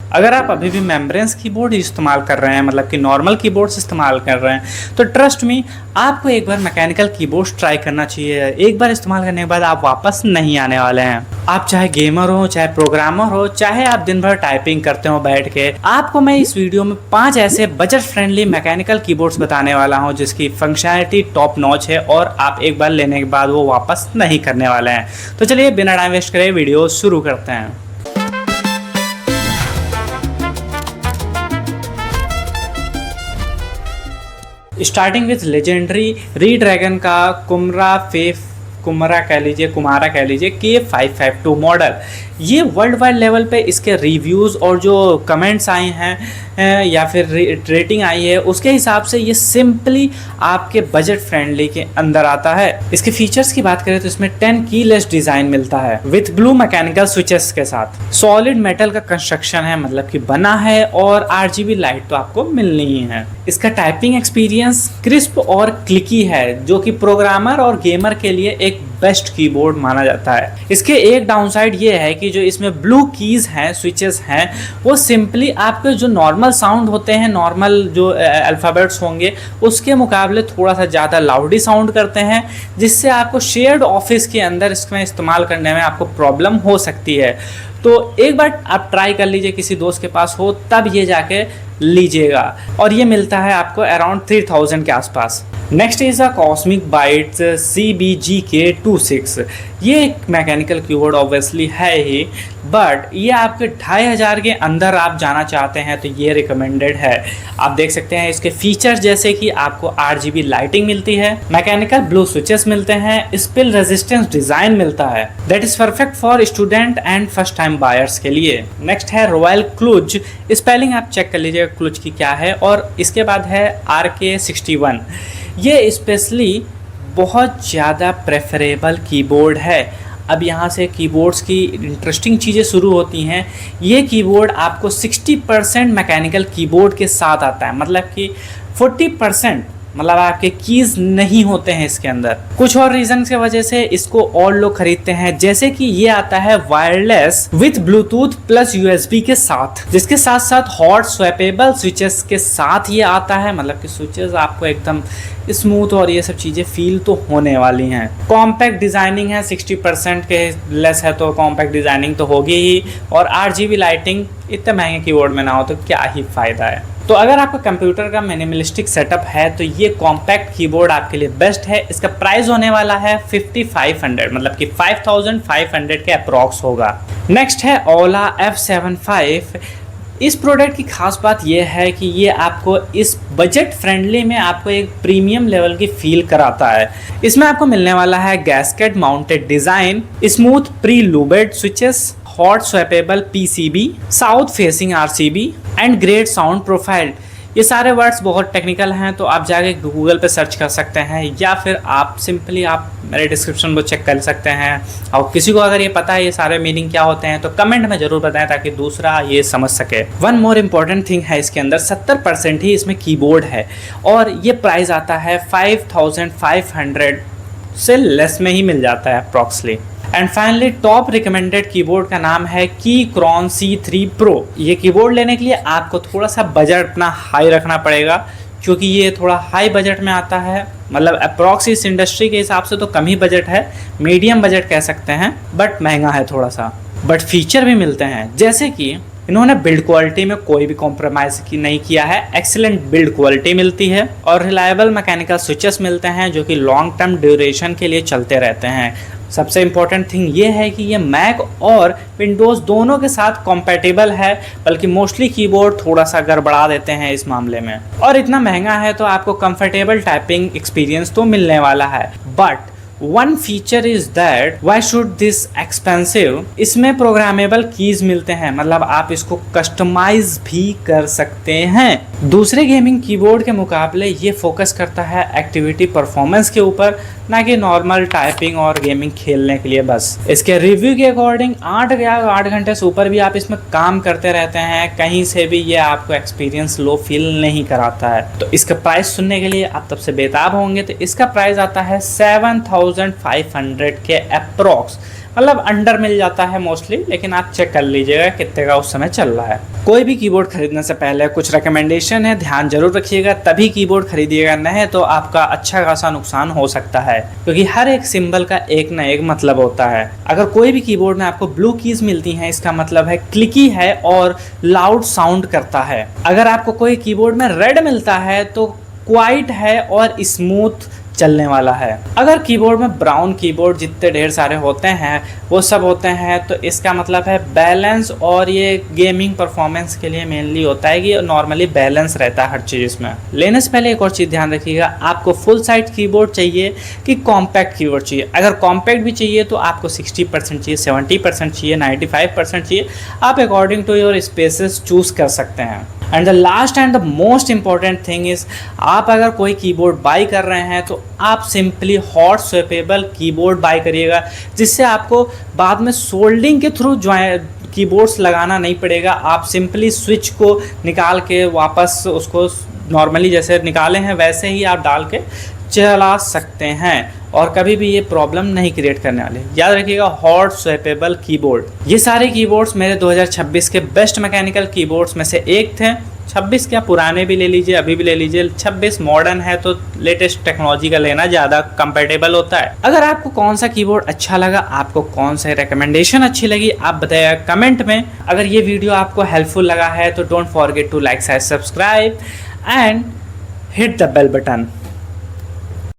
अगर आप अभी भी मेम्ब्रेन्स कीबोर्ड इस्तेमाल कर रहे हैं, मतलब कि नॉर्मल कीबोर्ड्स इस्तेमाल कर रहे हैं, तो ट्रस्ट मी, आपको एक बार मैकेनिकल कीबोर्ड्स ट्राई करना चाहिए। एक बार इस्तेमाल करने के बाद आप वापस नहीं आने वाले हैं। आप चाहे गेमर हो, चाहे प्रोग्रामर हो, चाहे आप दिन भर टाइपिंग करते हो बैठ के, आपको मैं इस वीडियो में 5 ऐसे बजट फ्रेंडली मैकेनिकल कीबोर्ड्स बताने वाला हूं जिसकी फंक्शनैलिटी टॉप नॉच है और आप एक बार लेने के बाद वो वापस नहीं करने वाले हैं। तो चलिए बिना टाइम वेस्ट करे वीडियो शुरू करते हैं। स्टार्टिंग विथ लेजेंडरी रीड्रैगन का कुमारा कह लीजिए K552 मॉडल। ये वर्ल्ड वाइड लेवल पे इसके रिव्यूज़ और जो कमेंट्स आए हैं या फिर रेटिंग आई है उसके हिसाब से ये सिंपली आपके बजट फ्रेंडली के अंदर आता है। इसके फीचर्स की बात करें तो इसमें 10 कीलेस डिज़ाइन मिलता है विथ ब्लू मैकेनिकल स्विचेस के साथ। सॉलिड मेटल का कंस्ट्रक्शन है, मतलब कि बना है, और RGB लाइट तो आपको मिलनी ही है। इसका टाइपिंग एक्सपीरियंस क्रिस्प और क्लिकी है, जो कि प्रोग्रामर और गेमर के लिए एक बेस्ट कीबोर्ड माना जाता है। इसके एक डाउनसाइड ये है कि जो इसमें ब्लू कीज हैं, स्विचेस हैं, वो सिंपली आपके जो नॉर्मल साउंड होते हैं, नॉर्मल जो अल्फ़ाबेट्स होंगे उसके मुकाबले थोड़ा सा ज़्यादा लाउडी साउंड करते हैं, जिससे आपको शेयर्ड ऑफिस के अंदर इसमें इस्तेमाल करने में आपको प्रॉब्लम हो सकती है। तो एक बार आप ट्राई कर लीजिए, किसी दोस्त के पास हो तब ये जाके लीजिएगा, और ये मिलता है आपको अराउंड 3000 के आसपास। Next is a cosmic bytes CBGK26। ये एक मैकेनिकल कीबोर्ड ऑब्वियसली है ही, बट ये आपके 2500 के अंदर आप जाना चाहते हैं तो ये रिकमेंडेड है। आप देख सकते हैं इसके फीचर्स, जैसे कि आपको RGB लाइटिंग मिलती है, मैकेनिकल ब्लू स्विचेस मिलते हैं, स्पिल रेजिस्टेंस डिज़ाइन मिलता है, that is perfect for student and first time buyers के लिए। नेक्स्ट है रॉयल क्लूज। स्पेलिंग आप चेक कर लीजिएगा क्लूज की क्या है। और इसके बाद है RK61। ये स्पेशली बहुत ज़्यादा प्रेफरेबल कीबोर्ड है। अब यहाँ से कीबोर्ड्स की इंटरेस्टिंग चीज़ें शुरू होती हैं। ये कीबोर्ड आपको 60% मैकेनिकल कीबोर्ड के साथ आता है, मतलब कि 40% मतलब आपके कीज़ नहीं होते हैं इसके अंदर। कुछ और रीज़न की वजह से इसको और लोग खरीदते हैं, जैसे कि ये आता है wireless with Bluetooth plus USB के साथ, जिसके साथ साथ हॉट स्वैपेबल स्विचेस के साथ ये आता है, मतलब कि स्विचेस आपको एकदम स्मूथ और ये सब चीज़ें फील तो होने वाली हैं। कॉम्पैक्ट डिज़ाइनिंग है, 60% के लेस है तो कॉम्पैक्ट डिज़ाइनिंग तो होगी ही, और RGB लाइटिंग इतने महंगे कीबोर्ड में ना हो तो क्या ही फ़ायदा है। तो अगर आपका कंप्यूटर का मिनिमलिस्टिक सेटअप है तो ये कॉम्पैक्ट कीबोर्ड आपके लिए बेस्ट है। इसका प्राइस होने वाला है 5500, मतलब कि 5500 के अप्रॉक्स होगा। नेक्स्ट है ओला F75। इस प्रोडक्ट की खास बात यह है कि ये आपको इस बजट फ्रेंडली में आपको एक प्रीमियम लेवल की फील कराता है। इसमें आपको मिलने वाला है gasket mounted design, smooth pre lubed switches, hot swappable PCB, south facing RCB and great sound profile. ये सारे वर्ड्स बहुत टेक्निकल हैं, तो आप जाके गूगल पे सर्च कर सकते हैं, या फिर आप सिंपली आप मेरे डिस्क्रिप्शन को चेक कर सकते हैं। और किसी को अगर ये पता है ये सारे मीनिंग क्या होते हैं तो कमेंट में ज़रूर बताएं ताकि दूसरा ये समझ सके। वन मोर इम्पॉर्टेंट थिंग है, इसके अंदर 70% ही इसमें कीबोर्ड है, और ये प्राइस आता है 5500 से लेस में ही मिल जाता है approximately. And finally top recommended keyboard का नाम है Keychron C3 Pro। ये कीबोर्ड लेने के लिए आपको थोड़ा सा बजट अपना हाई रखना पड़ेगा, क्योंकि ये थोड़ा हाई बजट में आता है, मतलब अप्रॉक्स इस इंडस्ट्री के हिसाब से तो कम ही बजट है, मीडियम बजट कह सकते हैं, बट महंगा है थोड़ा सा। बट फीचर भी मिलते हैं, जैसे कि इन्होंने बिल्ड क्वालिटी में कोई भी कॉम्प्रोमाइज़ नहीं किया है, एक्सीलेंट बिल्ड क्वालिटी मिलती है, और रिलायबल मैकेनिकल स्विचेस मिलते हैं जो कि लॉन्ग टर्म ड्यूरेशन के लिए चलते रहते हैं। सबसे इम्पॉर्टेंट थिंग ये है कि ये मैक और विंडोज़ दोनों के साथ कॉम्पैटिबल है, बल्कि मोस्टली कीबोर्ड थोड़ा सा गड़बड़ा देते हैं इस मामले में। और इतना महंगा है तो आपको कंफर्टेबल टाइपिंग एक्सपीरियंस तो मिलने वाला है, but one feature is that why should this expensive, इसमें प्रोग्रामेबल कीज मिलते हैं, मतलब आप इसको कस्टमाइज भी कर सकते हैं। दूसरे गेमिंग कीबोर्ड के मुकाबले ये फोकस करता है एक्टिविटी परफॉर्मेंस के ऊपर, ना कि नॉर्मल टाइपिंग और गेमिंग खेलने के लिए बस। इसके रिव्यू के अकॉर्डिंग 8 घंटे से ऊपर भी आप इसमें काम करते रहते हैं, कहीं से भी ये आपको एक्सपीरियंस लो फील नहीं कराता है। तो इसका प्राइस सुनने के लिए आप तब से बेताब होंगे, तो इसका प्राइस आता है 7000 1500 के अप्रॉक्स, मतलब अंडर मिल जाता है मोस्टली, लेकिन आप चेक कर लीजिएगा कितने का उस समय चल रहा है। कोई भी कीबोर्ड खरीदने से पहले कुछ रिकमेंडेशन है, ध्यान जरूर रखिएगा, तभी कीबोर्ड खरीदिएगा, नहीं तो आपका अच्छा खासा नुकसान हो सकता है, क्योंकि हर एक सिंबल का एक ना एक मतलब होता है। अगर कोई भी कीबोर्ड में आपको ब्लू कीज मिलती हैं, इसका मतलब है क्लिकी है और लाउड साउंड करता है। अगर आपको कोई कीबोर्ड में रेड मिलता है तो क्वाइट है और स्मूथ चलने वाला है। अगर कीबोर्ड में ब्राउन कीबोर्ड जितने ढेर सारे होते हैं वो सब होते हैं, तो इसका मतलब है बैलेंस, और ये गेमिंग परफॉर्मेंस के लिए मेनली होता है कि नॉर्मली बैलेंस रहता है हर चीज़ इसमें। लेने से पहले एक और चीज़ ध्यान रखिएगा, आपको फुल साइज कीबोर्ड चाहिए कि कॉम्पैक्ट कीबोर्ड चाहिए। अगर कॉम्पैक्ट भी चाहिए तो आपको 60% चाहिए, 70% चाहिए, 95% चाहिए, आप according to your spaces choose कर सकते हैं। And the last and the most important thing is, आप अगर कोई कीबोर्ड बाई कर रहे हैं तो आप simply hot swappable keyboard by करिएगा, जिससे आपको बाद में सोल्डिंग के थ्रू कीबोर्ड्स लगाना नहीं पड़ेगा। आप सिंपली स्विच को निकाल के वापस उसको नॉर्मली जैसे निकाले हैं वैसे ही आप डाल के चला सकते हैं, और कभी भी ये प्रॉब्लम नहीं क्रिएट करने वाले। याद रखिएगा, हॉट स्वैपेबल कीबोर्ड। ये सारे कीबोर्ड्स मेरे 2026 के बेस्ट मैकेनिकल कीबोर्ड्स में से एक थे। 26 क्या, पुराने भी ले लीजिए, अभी भी ले लीजिए। 26 मॉडर्न है तो लेटेस्ट टेक्नोलॉजी का लेना ज़्यादा कंफर्टेबल होता है। अगर आपको कौन सा कीबोर्ड अच्छा लगा, आपको कौन सा रिकमेंडेशन अच्छी लगी, आप बताइएगा कमेंट में। अगर ये वीडियो आपको हेल्पफुल लगा है तो don't forget to like, share, subscribe and hit the bell button.